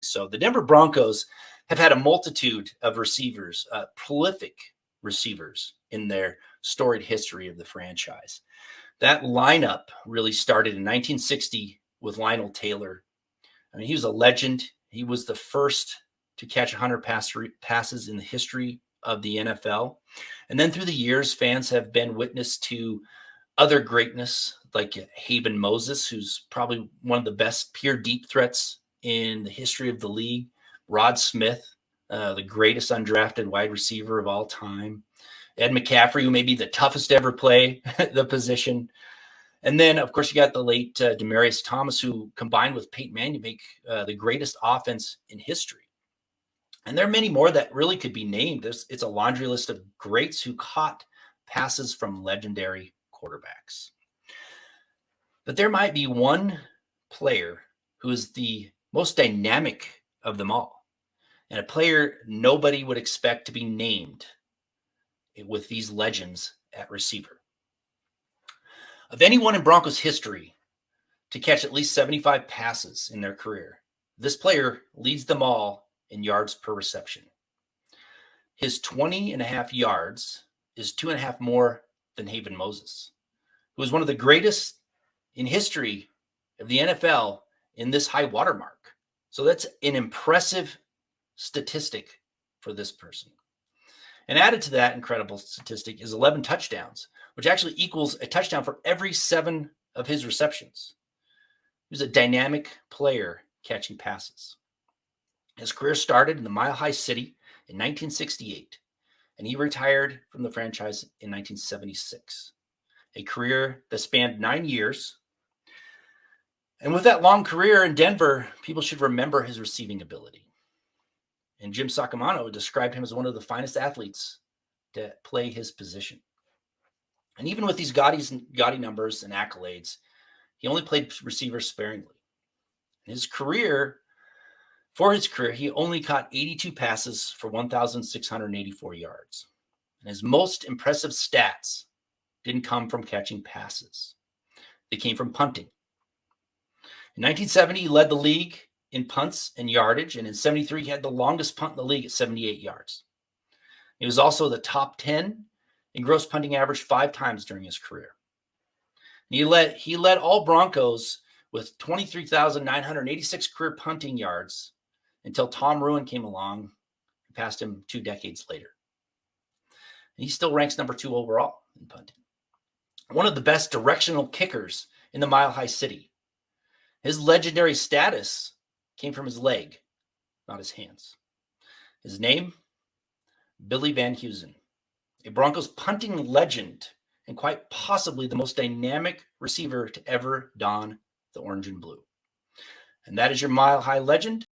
So the Denver Broncos have had a multitude of receivers, prolific receivers in their storied history of the franchise. That lineup really started in 1960 with Lionel Taylor. I mean, he was a legend. He was the first to catch 100 passes in the history of the NFL. And then through the years, fans have been witness to other greatness like Haben Moses, who's probably one of the best pure deep threats in the history of the league. Rod Smith, the greatest undrafted wide receiver of all time. Ed McCaffrey, who may be the toughest to ever play the position. And then, of course, you got the late Demaryius Thomas, who combined with Peyton Manning to make the greatest offense in history. And there are many more that really could be named. It's a laundry list of greats who caught passes from legendary quarterbacks. But there might be one player who is the most dynamic of them all, and a player nobody would expect to be named with these legends at receiver. Of anyone in Broncos history to catch at least 75 passes in their career, this player leads them all in yards per reception. His 20.5 yards is 2.5 more than Haben Moses, who is one of the greatest in history of the NFL in this high watermark. So that's an impressive statistic for this person. And added to that incredible statistic is 11 touchdowns, which actually equals a touchdown for every 7 of his receptions. He was a dynamic player catching passes. His career started in the Mile High City in 1968, and he retired from the franchise in 1976. A career that spanned 9 years. And with that long career in Denver, people should remember his receiving ability. And Jim Sacamano described him as one of the finest athletes to play his position. And even with these gaudy numbers and accolades, he only played receiver sparingly. In his career, he only caught 82 passes for 1,684 yards. And his most impressive stats didn't come from catching passes. They came from punting. In 1970, he led the league in punts and yardage, and in 73, he had the longest punt in the league at 78 yards. He was also the top 10 in gross punting average 5 times during his career. And he led all Broncos with 23,986 career punting yards until Tom Ruin came along and passed him 2 decades later. And he still ranks number 2 overall in punting. One of the best directional kickers in the Mile High City. His legendary status came from his leg, not his hands. His name, Billy Van Heusen, a Broncos punting legend and quite possibly the most dynamic receiver to ever don the orange and blue. And that is your Mile High legend.